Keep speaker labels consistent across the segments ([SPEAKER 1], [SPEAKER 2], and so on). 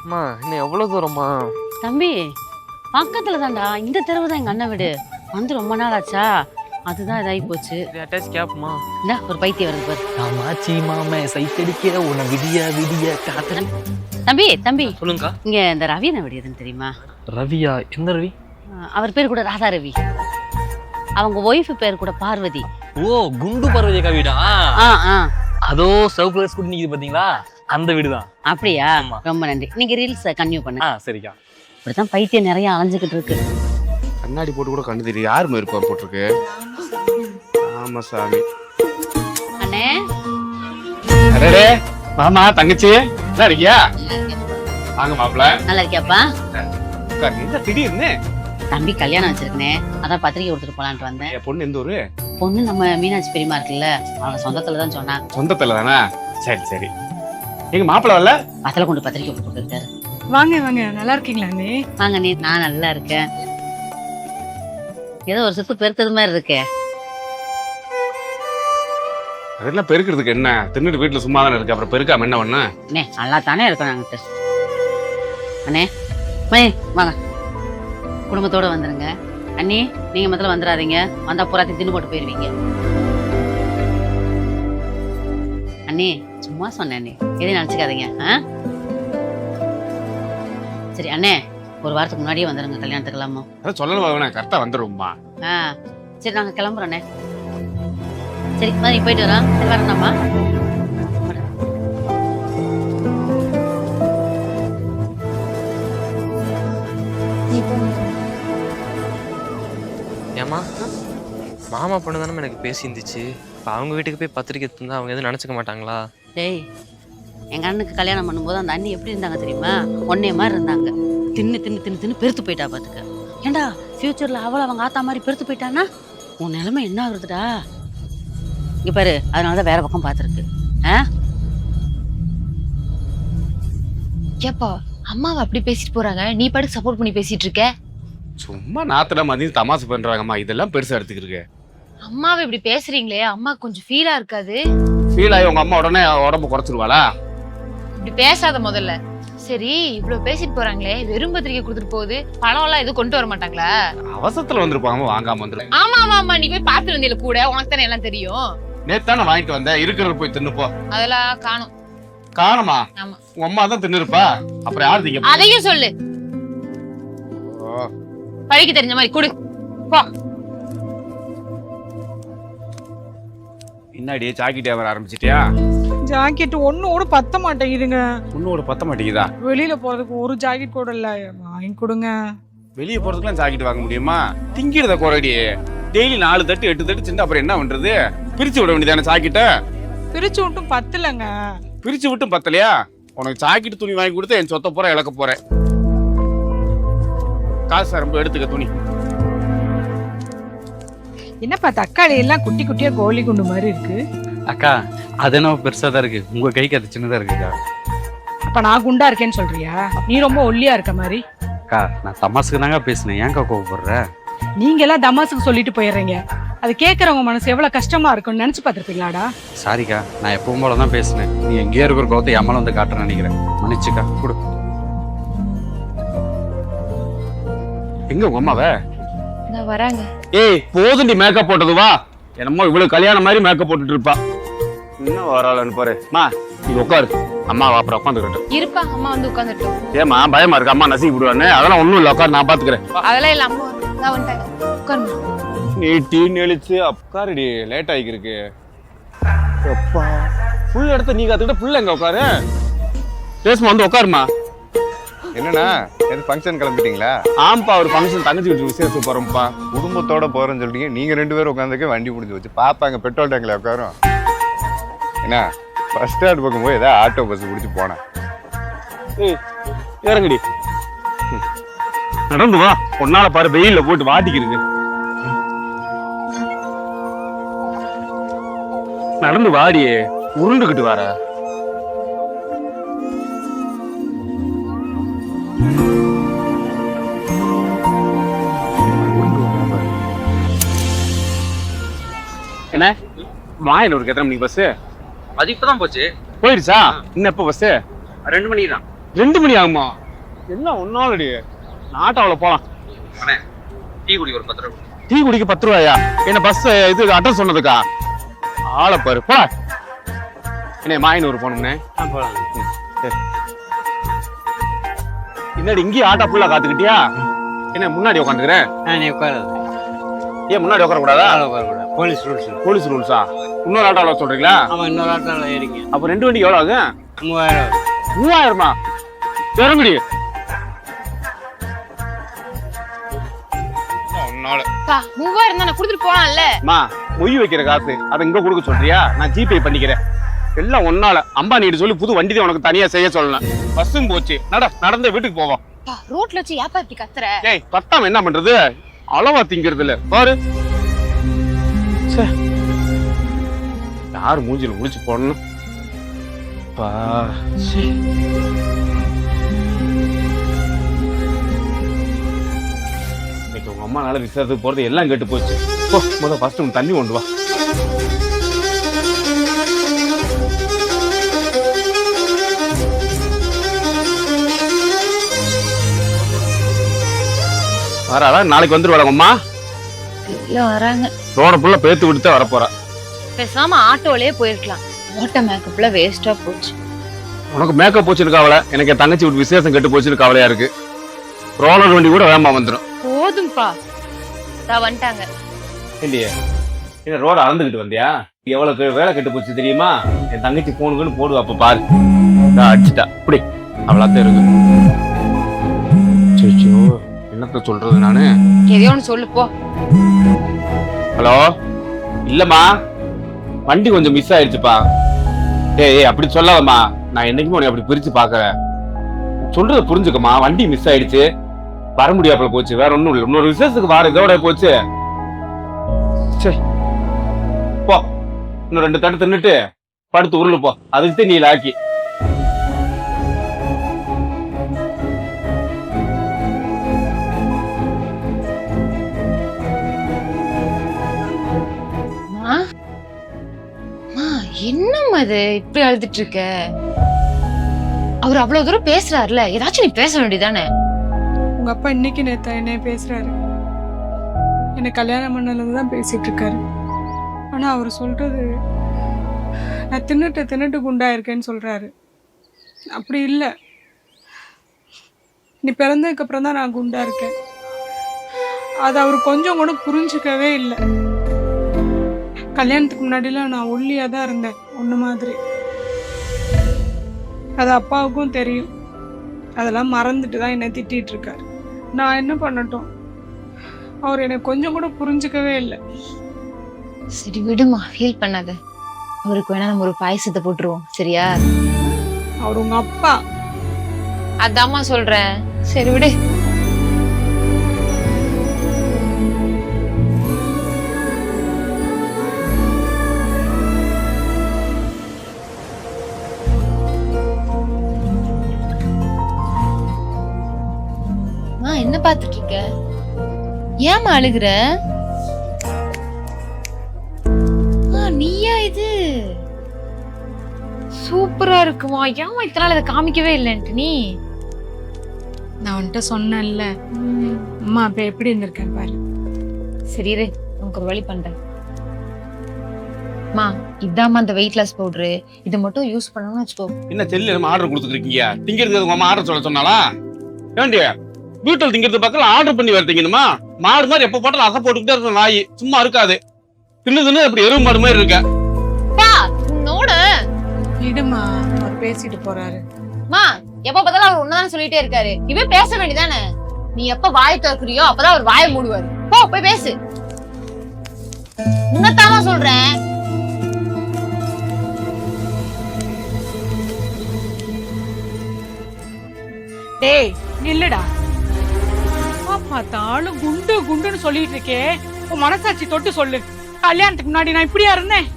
[SPEAKER 1] அம்மா இன்னும் எவ்வளவு தூரமா?
[SPEAKER 2] தம்பி பக்கத்துல தான்டா, இந்த தெருவு தான் எங்க அண்ணன் வீடு. வந்து ரொம்ப நாள் ஆச்சா, அதுதான் இதாகி போச்சு.
[SPEAKER 1] அட்டாச் கேப்மா.
[SPEAKER 2] இந்த ஒரு பைத்தியம் வருது பாரு.
[SPEAKER 1] ஆமாச்சி மாமே சைத்தடிக்கிற உன்னை விடிய விடிய காத்துறேன்.
[SPEAKER 2] தம்பி தம்பி
[SPEAKER 1] சொல்லுங்கக்கா.
[SPEAKER 2] இங்க இந்த ரவி என்ன வீடு எதுன்னு தெரியுமா?
[SPEAKER 1] ரவியா? எந்த ரவி?
[SPEAKER 2] அவர் பேர் கூட ராதா ரவி. அவங்க ஒய்ஃப் பேர் கூட பார்வதி.
[SPEAKER 1] ஓ குண்டு பார்வதிக்கா வீடா? அதோ சவுக்கு கலர் ஸ்கூட்டி நிக்குது பாத்தீங்களா, அந்த வீடுதான்.
[SPEAKER 2] அப்படியா? ரொம்ப நன்றி. நீங்க ரீல்ஸ் கன்டினியூ பண்ணுங்க.
[SPEAKER 1] சரிக்கா.
[SPEAKER 2] இப்படிதான் பைத்தியம் நிறைய அலைஞ்சுக்கிட்டு இருக்கு.
[SPEAKER 3] கண்ணாடி போட்டு கூட கண்டு தெரியும். யார் மேற்பார் போட்டிருக்கு? ஆமா சாமி.
[SPEAKER 2] அண்ணே
[SPEAKER 3] அடடே மாமா தங்கச்சி நல்லா இருக்கியா? வாங்க மாப்பிள்ள.
[SPEAKER 2] நல்லா இருக்கியாப்பா?
[SPEAKER 3] என்ன திடீர்னு?
[SPEAKER 2] தம்பி கல்யாணம் வச்சிருக்கேன், அதான் பத்திரிக்கை கொடுத்துட்டு போலான்ட்டு வந்தேன்.
[SPEAKER 3] பொண்ணு எந்த ஊரு?
[SPEAKER 2] பொண்ணு நம்ம மீனாட்சி பெரியமா இருக்குல்ல, அவங்க சொந்தத்துல தான் சொன்னாங்க.
[SPEAKER 3] சொந்தத்துல தானே? சரி சரி. எங்க மாப்பிள்ள வரல?
[SPEAKER 2] பத்தில கொண்டு பத்திரிக்கை கொடுத்துருக்காரு.
[SPEAKER 4] வாங்க வாங்க, நல்லா இருக்கீங்களா நீ?
[SPEAKER 2] வாங்க நீ. நான் நல்லா இருக்கேன். ஏதோ ஒரு சுத்து பெருத்தது மாதிரி இருக்கே.
[SPEAKER 3] அதெல்லாம் பெருக்கிறதுக்கு என்ன? தின்னுட்டு வீட்டுல சும்மா தானே இருக்கு, அப்புறம் பெருக்காம என்ன பண்ண?
[SPEAKER 2] அண்ணே நல்லா தானே இருக்கோம் நாங்கிட்ட. அண்ணே மணி வாங்க, குடும்பத்தோட வந்துருங்க. அண்ணி நீங்க முதல்ல வந்துடாதீங்க, வந்தா பூராத்தையும் தின்னு போட்டு போயிருவீங்க. அண்ணி சும்மா சொன்னேன் அண்ணி, எதையும் நினைச்சுக்காதீங்க. சரி அண்ணே, ஒரு வாரத்துக்கு முன்னாடியே வந்துருங்க கல்யாணத்துக்கெல்லாமோ.
[SPEAKER 3] அதான் சொல்லணும், கரெக்டா வந்துருவோம்மா.
[SPEAKER 2] சரி நாங்க கிளம்புறோம் அண்ணே. சரி மாதிரி போயிட்டு வரோம். சரி வரேன்டாம்மா.
[SPEAKER 1] ஏமா மாமா பொண்ணு தானே எனக்கு பேசியிருந்துச்சு. இப்போ அவங்க வீட்டுக்கு போய் பத்திரிக்கை எடுத்துருந்தா அவங்க எதுவும் நினச்சிக்க மாட்டாங்களா?
[SPEAKER 2] டேய், எங்க அண்ணனுக்கு கல்யாணம் பண்ணும்போது அந்த அண்ணி எப்படி இருந்தாங்க தெரியுமா? ஒன்னே மாதிரி இருந்தாங்க. தின்னு தின்னு தின்னு தின்னு பெருத்து போயிட்டா பாத்துக்க. ஏண்டா ஃபியூச்சர்ல அவளை அவங்க ஆத்தா மாதிரி பெருத்து போயிட்டான்னா உன் நிலைமை என்ன ஆகுறதுடா? இங்க பாரு, அதனாலதான் வேற பக்கம் பாத்துருக்கு.
[SPEAKER 5] ஏப்பா அம்மாவை அப்படி பேசிட்டு போறாங்க, நீ பாட்டுக்கு சப்போர்ட் பண்ணி பேசிட்டு இருக்க.
[SPEAKER 3] சும்மா நாத்துல மதியம் தமாசு பண்றாங்கம்மா, இதெல்லாம் பெருசா எடுத்துக்கிருக்கு.
[SPEAKER 5] அம்மாவை இப்படி பேசுறீங்களே, அம்மா கொஞ்சம் ஃபீலா இருக்காது?
[SPEAKER 3] ஃபீல் ஆகி உங்க அம்மா உடனே உடம்பு குறைச்சிருவாளா?
[SPEAKER 5] இப்படி பேசாத முதல்ல. சரி இவ்வளவு பேசிட்டு போறாங்களே, வெறும் பத்திரிக்கை கொடுத்துட்டு போகுது, பழம் எல்லாம் எதுவும் கொண்டு வர மாட்டாங்களா?
[SPEAKER 3] அவசரத்துல வந்திருப்பாங்க, வாங்காம வந்துருப்பாங்க.
[SPEAKER 5] ஆமா ஆமா ஆமா, நீ போய் பாத்துட்டு வந்தீல கூட, உனக்கு தானே எல்லாம் தெரியும்.
[SPEAKER 3] நேத்தான வாங்கிட்டு வந்தேன், இருக்கிறத போய் தின்னுப்போ.
[SPEAKER 5] அதெல்லாம் காணும்.
[SPEAKER 3] காணுமா?
[SPEAKER 5] ஆமா.
[SPEAKER 3] உங்க அம்மா தான் தின்னுருப்பா, அப்புறம் யாரு திங்க?
[SPEAKER 5] அதையும் சொல்லு. பழிக்கு தெரிஞ்ச மாதிரி கொடு போ.
[SPEAKER 3] என்னடி ஜாக்கெட் வர ஆரம்பிச்சிட்டியா?
[SPEAKER 4] ஜாக்கெட் ஒன்னோட பத்த மாட்டேங்குதுங்க.
[SPEAKER 3] ஒன்னோட பத்த மாட்டேங்குதா?
[SPEAKER 4] வெளியில போறதுக்கு ஒரு ஜாக்கெட் கூட இல்ல, வாங்கி கொடுங்க.
[SPEAKER 3] வெளியே போறதுக்குலாம் ஜாக்கெட் வாங்க முடியுமா? திங்கிறத குறடி. டெய்லி 4 தட்டு 8 தட்டு சின்ன, அப்புறம் என்ன பண்றது? பிரிச்சு விட வேண்டியதானே ஜாக்கெட்ட?
[SPEAKER 4] பிரிச்சு விட்டும் பத்தலங்க.
[SPEAKER 3] பிரிச்சு விட்டும் பத்தலையா? உனக்கு ஜாக்கெட் துணி வாங்கி கொடுத்து என் சொத்த போற இழக்க போறேன். காசு ரொம்ப எடுத்துக்க துணி.
[SPEAKER 4] என்னப்பா தக்காளி எல்லாம் குட்டி குட்டியா கோழி குண்டு மாதிரி இருக்கு?
[SPEAKER 6] அக்கா அது என்ன பெருசா தான் இருக்கு, உங்க கைக்கு அது சின்னதா இருக்குக்கா.
[SPEAKER 4] அப்ப நான் குண்டா இருக்கேன்னு சொல்றியா? நீ ரொம்ப ஒல்லியா இருக்க மாதிரி.
[SPEAKER 6] அக்கா நான் தமாசுக்கு தாங்க பேசினேன், ஏன்க்கா கோவப்படுற?
[SPEAKER 4] நீங்க எல்லாம் தமாசுக்கு சொல்லிட்டு போயிடுறீங்க, அது கேட்கறவங்க மனசு எவ்வளவு கஷ்டமா இருக்கும்னு நினைச்சு பாத்துருப்பீங்களாடா?
[SPEAKER 6] சாரிக்கா, நான் எப்பவும் போல தான் பேசினேன். நீ எங்கேயோ இருக்கிற கோவத்தை என் மேல வந்து காட்டுறேன்னு நினைக்கிறேன், மன்னிச்சுக்கா. கொடு.
[SPEAKER 3] எங்க உங்க அம்மாவ?
[SPEAKER 5] நான் வராங்க.
[SPEAKER 3] ஏய் போதுண்டி மேக்கப் போட்டது, வா. என்னமோ இவ்வளவு கல்யாணம் மாதிரி மேக்கப் போட்டுட்டு இருப்பா. என்ன வராளன்னு பாரு. மா நீ உட்காரு, அம்மா அப்புறம் உட்காந்துக்கிட்டேன்.
[SPEAKER 5] இருப்பா, அம்மா வந்து உட்காந்துட்டோம்.
[SPEAKER 3] ஏமா பயமா இருக்கு? அம்மா நசுக்கி விடுவானே. அதெல்லாம் ஒண்ணும் இல்ல, உட்காரு, நான் பாத்துக்கிறேன்.
[SPEAKER 5] அதெல்லாம் இல்ல, அம்மா நான் வந்துட்டாங்க. உட்காருமா.
[SPEAKER 3] நீ டீ நெளிச்சு உட்காருடி, லேட் ஆகிருக்கு. அப்பா ஃபுல் இடத்த நீ காத்துக்கிட்ட புள்ள எங்க உட்காரு. பேசுமா, வந்து உட்காருமா.
[SPEAKER 7] என்னண்ணா எது ஃபங்க்ஷன் கிளம்பிட்டீங்களா?
[SPEAKER 3] ஆம்பா, ஒரு ஃபங்க்ஷன் தங்கச்சி வீட்டு விசேஷம் போறோம்ப்பா.
[SPEAKER 7] குடும்பத்தோட போறேன்னு சொல்றீங்க, நீங்க 2 பேரும் உட்காந்துக்க வண்டி முடிஞ்சு வச்சு பாப்பாங்க பெட்ரோல் டேங்க்ல உட்காரும். என்ன பஸ் ஸ்டாண்ட் பக்கம் போய் ஏதாவது ஆட்டோ பஸ் பிடிச்சி போனேன்.
[SPEAKER 3] இறங்குடி, நடந்து வா. ஒன்னால பாரு வெயில்ல போட்டு வாட்டிக்கிருக்கு. நடந்து வாடியே, உருண்டுகிட்டு வர. என்ன வாயிலூருக்கு எத்தனை மணிக்கு பஸ்?
[SPEAKER 6] அது இப்பதான் போச்சு.
[SPEAKER 3] போயிடுச்சா? இன்னும் எப்போ பஸ்?
[SPEAKER 6] 2 மணி தான்.
[SPEAKER 3] 2 மணி ஆகுமா? என்ன ஒன்னாலடி ஆட்டோவில் போலாம்.
[SPEAKER 6] டீ குடி ஒரு 10 ரூபா.
[SPEAKER 3] டீ குடிக்க 10 ரூபாயா? என்ன பஸ் இது அட்ரஸ் சொன்னதுக்கா? ஆளை பாரு போ. என்ன மாயனூர் போகணும்னே.
[SPEAKER 6] போலாம்.
[SPEAKER 3] என்னடி இங்கேயும் ஆட்டோ ஃபுல்லா காத்துக்கிட்டியா? என்ன முன்னாடி உட்காந்துக்கிறேன்?
[SPEAKER 6] நீ உட்காராது.
[SPEAKER 3] ஏன் முன்னாடி உட்கார கூடாதா?
[SPEAKER 6] உட்காரக்கூடாது. Police rules.
[SPEAKER 3] போலீஸ் ரூல்ஸா? இன்னொரு ஆட்டோவில் சொல்றீங்களா?
[SPEAKER 6] ஆமா, இன்னொரு ஆட்டோவில் ஏறிங்க.
[SPEAKER 3] அப்ப 2 வண்டிக்கு எவ்வளவு ஆகும்?
[SPEAKER 6] 3000.
[SPEAKER 3] 3000மா? இறங்குடி.
[SPEAKER 5] பா 3000 தானே கொடுத்துட்டு போலாம்ல.
[SPEAKER 3] மா மொய் வைக்கிற காசு அதை இங்க கொடுக்க சொல்றியா? நான் ஜிபே பண்ணிக்கிறேன். எல்லாம் ஒன்னால அம்பானிட்டு சொல்லி புது வண்டி தான் உனக்கு தனியா செய்ய சொல்லலாம். பஸ்ஸும் போச்சு. நடந்த வீட்டுக்கு போவோம்.
[SPEAKER 5] பா ரோட்ல வச்சு ஏப்பா இப்படி கத்துற?
[SPEAKER 3] ஏய் பத்தாம என்ன பண்றது? அளவா திங்கிறது இல்ல பாரு. யாரு மூஞ்சில முடிச்சு போடணும்? இன்னைக்கு உங்க அம்மானால விசாரத்துக்கு போறது எல்லாம் கேட்டு போச்சு. முதல்ல ஃபர்ஸ்ட் உன் தண்ணி கொண்டு வா. வராளா? நாளைக்கு வந்துருவாளா அம்மா?
[SPEAKER 5] இல்ல வராங்க.
[SPEAKER 3] ரோட புள்ள பேத்து விட்டுதான் வரப்போறா.
[SPEAKER 5] பேசாம ஆட்டோலயே போயிருக்கலாம். ஓட்ட மேக்கப்ல வேஸ்டா போச்சு.
[SPEAKER 3] உனக்கு மேக்கப் போச்சுன்னு கவலை, எனக்கு என் தங்கச்சி வீட்டு விசேஷம் கெட்டு போச்சுன்னு கவலையா இருக்கு. ரோலர் வண்டி கூட வேகமா வந்துடும்.
[SPEAKER 5] போதும்பா. தான் வந்துட்டாங்க.
[SPEAKER 3] இல்லையே என்ன ரோட அளந்துகிட்டு வந்தியா? எவ்வளவு வேலை கெட்டு போச்சு தெரியுமா? என் தங்கச்சி போனுக்குன்னு போடுவா. அப்ப பாரு அடிச்சுட்டா. இப்படி அவளாத்தான் இருக்கு. என்னத்த சொல்றது நானு?
[SPEAKER 5] எதையோ ஒண்ணு சொல்லு போ.
[SPEAKER 3] ஹலோ. இல்லம்மா வண்டி கொஞ்சம் மிஸ் ஆயிடுச்சுப்பா. ஏய் அப்படி சொல்லாதம்மா. நான் என்னைக்குமே உன்னை அப்படி பிரிச்சு பாக்குறேன். சொல்றத புரிஞ்சுக்கம்மா. வண்டி மிஸ் ஆயிடுச்சு. வர முடியாப்புல போச்சு. வேற ஒண்ணும் இல்லை. இன்னொரு விசேஷத்துக்கு வார இதோட போச்சு. சரி போ. இன்னும் 2 தட்டு தின்னுட்டு படுத்து உருளு போ. அதுக்கு நீ லாக்கி.
[SPEAKER 5] என்னம்மா இது இப்படி அழுதுட்டு இருக்க? அவர் அவ்வளவு தூரம் பேசுறாருல, ஏதாச்சும் நீ பேச வேண்டியதானே?
[SPEAKER 4] உங்க அப்பா இன்னைக்கு நேத்தா என்ன பேசுறாரு. என்னை கல்யாணம் பண்ணதுல தான் பேசிட்டு இருக்காரு. ஆனா அவர் சொல்றது நான் தின்னுட்டு குண்டா இருக்கேன்னு சொல்றாரு. அப்படி இல்லை. நீ பிறந்ததுக்கு அப்புறம் தான் நான் குண்டா இருக்கேன். அது அவர் கொஞ்சம் கூட புரிஞ்சுக்கவே இல்லை. கல்யாணத்துக்கு முன்னாடிலாம் நான் ஒல்லியா தான் இருந்தேன், ஒன்று மாதிரி. அது அப்பாவுக்கும் தெரியும். அதெல்லாம் மறந்துட்டு தான் என்னை திட்டிட்டு இருக்காரு. நான் என்ன பண்ணட்டும்? அவர் என்னை கொஞ்சம் கூட புரிஞ்சுக்கவே இல்லை.
[SPEAKER 5] சரி விடுமா, ஃபீல் பண்ணாத. அவருக்கு வேணா நம்ம ஒரு பாயசத்தை போட்டுருவோம், சரியா?
[SPEAKER 4] அவர் உங்க அப்பா.
[SPEAKER 5] அதாம்மா சொல்றேன். சரி விடு. என்ன பாத்துட்டு இருக்க? ஏமா அழுகுற? நீயா இது? சூப்பரா இருக்குமா? ஏமா இத்தனை நாள் இதை காமிக்கவே இல்லைன்ட்டு நீ?
[SPEAKER 4] நான் உன்கிட்ட சொன்னேன்ல, அம்மா அப்ப எப்படி இருந்திருக்கேன் பாரு.
[SPEAKER 5] சரி உனக்கு ஒரு வழி பண்றேன். மா இதாம்மா அந்த வெயிட் லாஸ் பவுடரு. இதை மட்டும் யூஸ் பண்ணணும்னு வச்சுக்கோ.
[SPEAKER 3] என்ன செல்ல நம்ம ஆர்டர் கொடுத்துருக்கீங்க? திங்கிறது உங்க அம்மா ஆர்டர் சொல்ல சொன்னாலா? ஏண்டியா வீட்டில் திங்கிறது பக்கம் ஆர்டர் பண்ணி வரத்தீங்கம்மா. மாடு மாதிரி எப்ப போட்டாலும் அசை போட்டுக்கிட்டே இருக்க நாய் சும்மா இருக்காது. தின்னு அப்படி எருவு மாடு மாதிரி இருக்க.
[SPEAKER 4] விடுமா, அவர் பேசிட்டு போறாரு.
[SPEAKER 5] மா எப்ப பார்த்தாலும் அவர் ஒன்னதான் சொல்லிட்டே இருக்காரு. இவன் பேச வேண்டியதானே? நீ எப்ப வாய் திறக்குறியோ அப்பதான் அவர் வாயை மூடுவாரு. போ போய் பேசு. உன்னத்தாமா சொல்றேன்.
[SPEAKER 4] டேய் நில்லுடா. பார்த்தாலும் குண்டு குண்டுன்னு சொல்லிட்டு இருக்கே. உன் மனசாட்சி தொட்டு சொல்லு. கல்யாணத்துக்கு முன்னாடி நான் இப்படியா இருந்தேன்?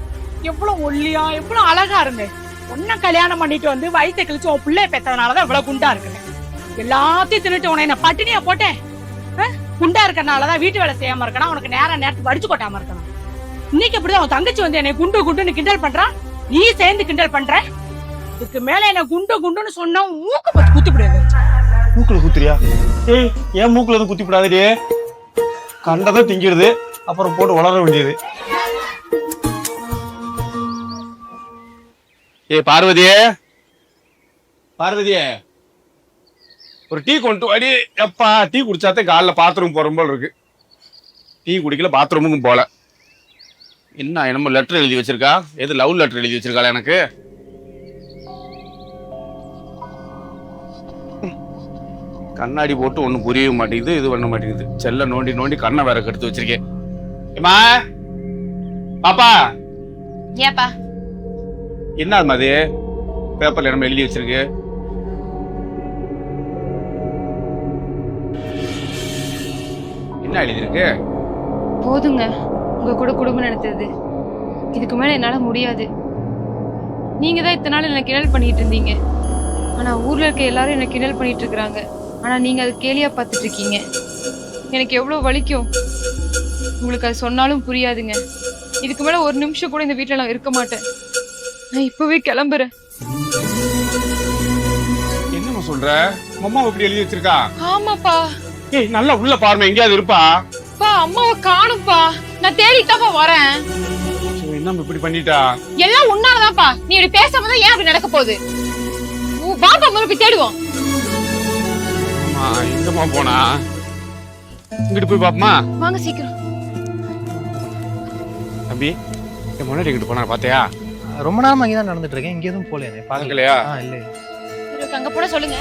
[SPEAKER 4] எவ்வளவு ஒல்லியா எவ்வளவு அழகா இருந்தேன். உன்ன கல்யாணம் பண்ணிட்டு வந்து வயிற்ற கழிச்சு உன் பிள்ளைய பெற்றதுனாலதான் இவ்வளவு குண்டா இருக்கிறேன். எல்லாத்தையும் தின்னுட்டு உன என்ன பட்டினியா போட்டேன்? குண்டா இருக்கறனாலதான் வீட்டு வேலை செய்யாம இருக்கணும். உனக்கு நேரத்துக்கு வடிச்சு கொட்டாம இருக்கணும். இன்னைக்கு அப்படிதான் உன் தங்கச்சி வந்து என்னை குண்டு குண்டுன்னு கிண்டல் பண்றான். நீ சேர்ந்து கிண்டல் பண்ற. இதுக்கு மேல என்ன குண்டு குண்டுன்னு சொன்னா மூக்க பத்து குத்தி போடுவாங்க.
[SPEAKER 8] மூக்குல குத்துறியா? ஏய், ஏன் மூக்குல எதுவும் குத்தி விடாதே. கண்டதை திங்கிடுது, அப்புறம் போட்டு வளர வேண்டியது.
[SPEAKER 3] ஏய் பார்வதியே, பார்வதியே, ஒரு டீ கொண்டு வாடி. எப்பா டீ குடிச்சாத்தே காலைல பாத்ரூம் போற போல இருக்கு. டீ குடிக்கல, பாத்ரூமுக்கும் போல. என்ன என்னமோ லெட்டர் எழுதி வச்சிருக்கா? எது லவ் லெட்டர் எழுதி வச்சிருக்காளா எனக்கு? கண்ணாடி போட்டு ஒன்றும் புரிய மாட்டேங்குது, இது பண்ண மாட்டேங்குது. செல்ல நோண்டி நோண்டி கண்ணை வேற கெடுத்து வச்சிருக்கேன். ஏமா பாப்பா,
[SPEAKER 5] ஏப்பா
[SPEAKER 3] என்ன அது பேப்பர்ல நம்ம எழுதி வச்சிருக்கு? என்ன எழுதிருக்கு?
[SPEAKER 9] போதுங்க, உங்க கூட குடும்பம் நடத்துறது. இதுக்கு மேல என்னால முடியாது. நீங்க தான் இத்தனை நாள் என்ன கிண்டல் பண்ணிட்டு இருந்தீங்க. ஆனா ஊர்ல இருக்க எல்லாரும் என்ன கிண்டல் பண்ணிட்டு இருக்காங்க. ஆனா நீங்க அது கேலியா பார்த்துட்டு இருக்கீங்க. எனக்கு எவ்வளவு வலிக்கும். உங்களுக்கு அது சொன்னாலும் புரியாதுங்க. இதுக்கு மேல ஒரு நிமிஷம் கூட இந்த வீட்டுல நான் இருக்க மாட்டேன். நான் இப்பவே கிளம்புறேன்.
[SPEAKER 3] என்னம்மா சொல்ற? அம்மா இப்படி எழுதி வச்சிருக்கா?
[SPEAKER 9] ஆமாப்பா.
[SPEAKER 3] ஏய் நல்லா உள்ள பாருங்க, எங்கேயாவது இருப்பா.
[SPEAKER 9] பா, அம்மாவை காணும்பா. நான் தேடிட்டாப்பா வரேன்.
[SPEAKER 3] என்ன இப்படி பண்ணிட்டா?
[SPEAKER 5] எல்லாம் உன்னாலதான்ப்பா. நீ இப்படி பேசாம ஏன் அப்படி நடக்க போகுது? பாப்பா முறை தேடுவோம்.
[SPEAKER 3] எங்கம்மா போனா? இங்கிட்டு போய் பாப்பமா.
[SPEAKER 9] வாங்க சீக்கிரம்.
[SPEAKER 3] தம்பி, என் முன்னாடி இங்கிட்டு போனா பாத்தியா?
[SPEAKER 8] ரொம்ப நேரமா இங்கதான் நடந்துட்டு இருக்கேன். இங்க எதுவும் போல
[SPEAKER 3] பாக்கலையா?
[SPEAKER 8] இல்ல.
[SPEAKER 5] அங்க போட சொல்லுங்க.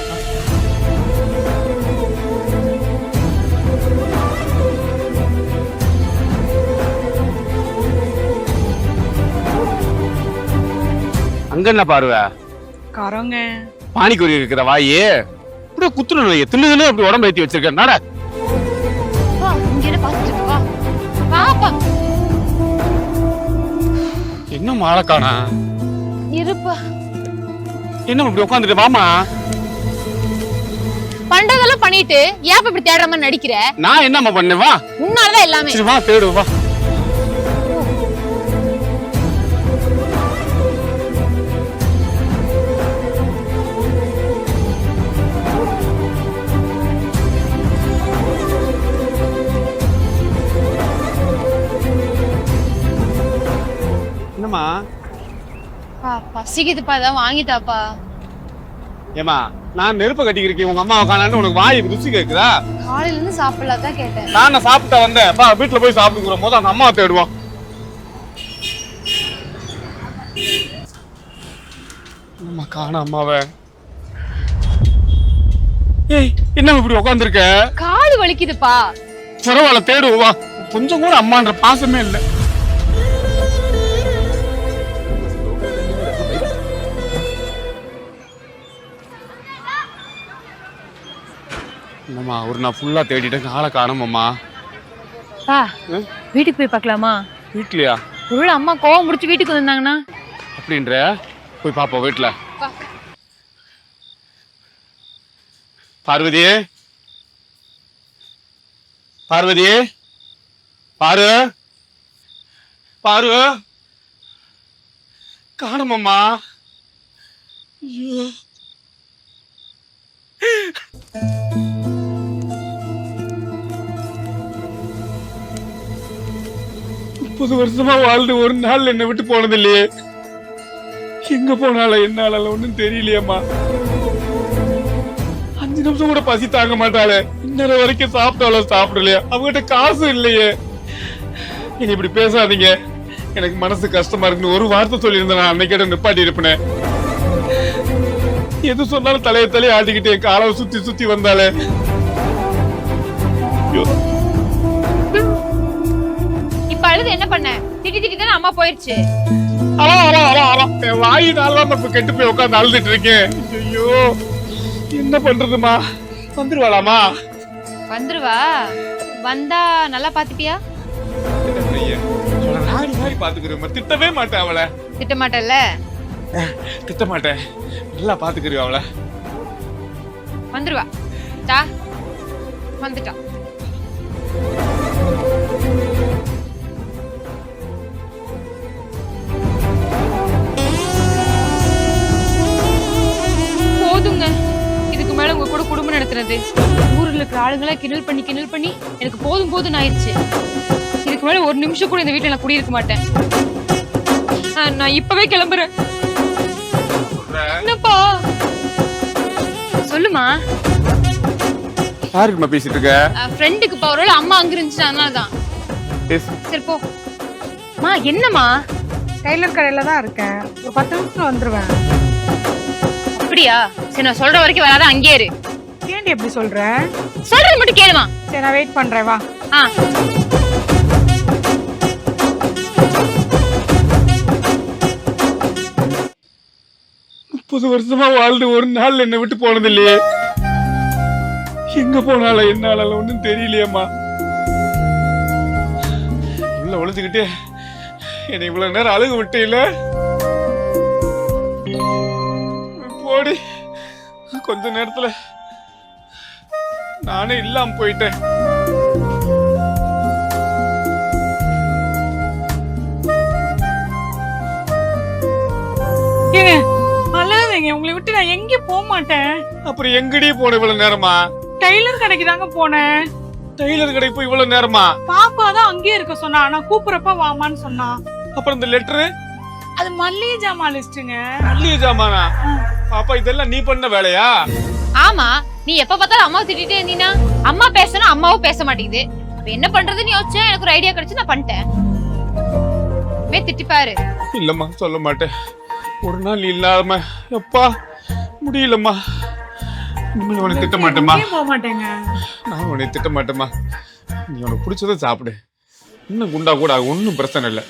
[SPEAKER 3] அங்க என்ன பாருவ?
[SPEAKER 4] காரங்க
[SPEAKER 3] பானிக்குரி இருக்கிற வாயி இப்படி குத்துணும். தின்னு அப்படி உடம்பு ஏத்தி வச்சிருக்க. நட
[SPEAKER 5] இங்க பாத்துட்டு இருக்கு. வா பாப்பா.
[SPEAKER 3] என்ன மாலக்கானா?
[SPEAKER 5] இருப்பா.
[SPEAKER 3] என்ன இப்படி உட்காந்துட்டு? வாமா.
[SPEAKER 5] பண்றதெல்லாம் பண்ணிட்டு ஏன் இப்படி தேடுற மாதிரி நடிக்கிற?
[SPEAKER 3] நான் என்னம்மா பண்ணேன்? வா.
[SPEAKER 5] உன்னாலதான் எல்லாமே.
[SPEAKER 3] சரி வா, தேடு வா. என்னம்மா?
[SPEAKER 5] பசிக்குதுப்பா, ஏதாவது வாங்கிட்டாப்பா.
[SPEAKER 3] ஏமா, நான் நெருப்ப கட்டிக்கிறேன். உங்க அம்மா உட்காந்து உனக்கு வாய் ருசி கேக்குதா?
[SPEAKER 5] காலையில இருந்து சாப்பிடலாம் தான் கேட்டேன்.
[SPEAKER 3] நான் சாப்பிட்டா வந்தேன். பா, வீட்டுல போய் சாப்பிட்டுக்கிற போது அந்த அம்மாவை தேடுவோம். நம்ம காண அம்மாவை. ஏய், என்ன இப்படி உட்காந்துருக்க?
[SPEAKER 5] காது வலிக்குதுப்பா.
[SPEAKER 3] பரவாயில்ல, தேடுவா. கொஞ்சம் கூட அம்மான்ற பாசமே இல்லை. என்னம்மா, ஒரு நான் ஃபுல்லா தேடிட்டேன், காலை காணோமம்மா.
[SPEAKER 9] பா, வீட்டுக்கு போய் பார்க்கலாமா?
[SPEAKER 3] வீட்லயா?
[SPEAKER 9] ஒருவேளை அம்மா கோவம் முடிச்சு வீட்டுக்கு வந்தாங்கன்னா?
[SPEAKER 3] அப்படின்ற போய் பாப்போம் வீட்டுல. பார்வதி, பார்வதி, பாரு பாரு, காணுமம்மா. ஐயோ, 30 வருஷமா வாழ்ந்து ஒரு நாள் என்னை விட்டு போனது இல்லையே. எங்க போனாலும் என்னால ஒண்ணும் தெரியலையம்மா. 5 நிமிஷம் கூட பசி தாங்க மாட்டாளே. இன்னொரு வரைக்கும் சாப்பிட்டாலும் சாப்பிடலையா? அவங்ககிட்ட காசு இல்லையே. நீங்க இப்படி பேசாதீங்க. எனக்கு மனசு கஷ்டமா இருக்குன்னு ஒரு வார்த்தை சொல்லியிருந்தேன். நான் அன்னைக்கிட்ட நிப்பாட்டி இருப்பேன். எது சொன்னாலும் தலையை ஆட்டிக்கிட்டு என் காலை சுத்தி சுத்தி வந்தாலே.
[SPEAKER 5] இப்ப அழுது என்ன பண்ண? திட்டி தானே அம்மா போயிடுச்சு.
[SPEAKER 3] வாயினால இப்ப கெட்டு போய் உட்காந்து அழுதுட்டு இருக்கேன். ஐயோ, என்ன பண்றதுமா? வந்துருவாளாமா?
[SPEAKER 9] வந்துருவா. வந்தா நல்லா பாத்துப்பியா?
[SPEAKER 3] பாத்துக்கிறேன். திட்டவே மாட்டேன் அவளை.
[SPEAKER 9] திட்ட மாட்டல்ல?
[SPEAKER 3] திட்ட மாட்டேன், நல்லா பாத்துக்கிறேன் அவளை.
[SPEAKER 9] வந்துருவா. வந்துட்டா. கத்துறது? ஊர்ல இருக்கிற ஆளுங்களை கிண்டல் பண்ணி எனக்கு போதும் போதும் ஆயிடுச்சு. இதுக்கு மேல ஒரு நிமிஷம் கூட இந்த வீட்டுல நான் குடியிருக்க மாட்டேன். நான் இப்பவே கிளம்புறேன். என்னப்பா? சொல்லுமா.
[SPEAKER 3] யாருக்குமா பேசிட்டு இருக்க?
[SPEAKER 9] ஃப்ரெண்டுக்கு பவரோட அம்மா அங்க இருந்துச்சு, அதனாலதான். சரி போ. மா என்னம்மா?
[SPEAKER 4] டெய்லர் கடையில தான் இருக்கேன், ஒரு 10 நிமிஷத்துல வந்துருவேன்.
[SPEAKER 9] அப்படியா? சரி நான் சொல்ற வரைக்கும் வராத, அங்கேயே இரு.
[SPEAKER 4] ஏன்டி எப்படி சொல்ற?
[SPEAKER 9] சொல்றது மட்டும் கேளுமா.
[SPEAKER 4] சரி நான் வெயிட் பண்றேன், வா.
[SPEAKER 9] ஆ
[SPEAKER 3] 30 வருஷமா வாழ்ந்து ஒரு நாள் என்னை விட்டு போனது இல்லையே. எங்க போனால என்னால ஒண்ணும் தெரியலையேம்மா. உள்ள ஒளிஞ்சுக்கிட்டே என்னை இவ்வளவு நேரம் அழுக விட்டு இல்ல. போடி, கொஞ்ச நேரத்துல நானே இல்லாம போயிட்டேன்.
[SPEAKER 4] ஏங்க அழாதீங்க, உங்களை விட்டு நான் எங்கேயும் போக மாட்டேன்.
[SPEAKER 3] அப்புறம் எங்கடி போன இவ்வளவு நேரமா?
[SPEAKER 4] டெய்லர் கடைக்கு தாங்க போனேன்.
[SPEAKER 3] டெய்லர் கடைக்கு போய் இவ்வளவு நேரமா?
[SPEAKER 4] பாப்பா தான் அங்கேயே இருக்க சொன்னா, நான் கூப்பிடுறப்ப வாமான்னு சொன்னா.
[SPEAKER 3] அப்புறம் இந்த லெட்டரு?
[SPEAKER 4] அது மல்லிகை ஜாமான் லிஸ்ட்டுங்க.
[SPEAKER 3] மல்லிகை ஜாமானா? பாப்பா இதெல்லாம் நீ பண்ண வேலையா?
[SPEAKER 5] ஆமா, நீ எப்ப பார்த்தாலும் அம்மாவை திட்டிட்டே இருந்தீனா, அம்மா பேசணும் அம்மாவும் பேச மாட்டேங்குது. அப்ப என்ன பண்றதுன்னு யோசிச்சேன், எனக்கு ஒரு ஐடியா கிடைச்சு நான் பண்ணிட்டேன். திட்டிப்பாரு.
[SPEAKER 3] இல்லம்மா, சொல்ல மாட்டேன். ஒரு நாள் இல்லாம எப்பா முடியலம்மா. இனிமேல் உன்னை திட்ட மாட்டேம்மா.
[SPEAKER 4] போக மாட்டேங்க.
[SPEAKER 3] நான் உன்னை திட்ட மாட்டேம்மா. நீ உனக்கு பிடிச்சதை சாப்பிடு. இன்னும் குண்டா கூட ஒன்னும் பிரச்சனை இல்லை.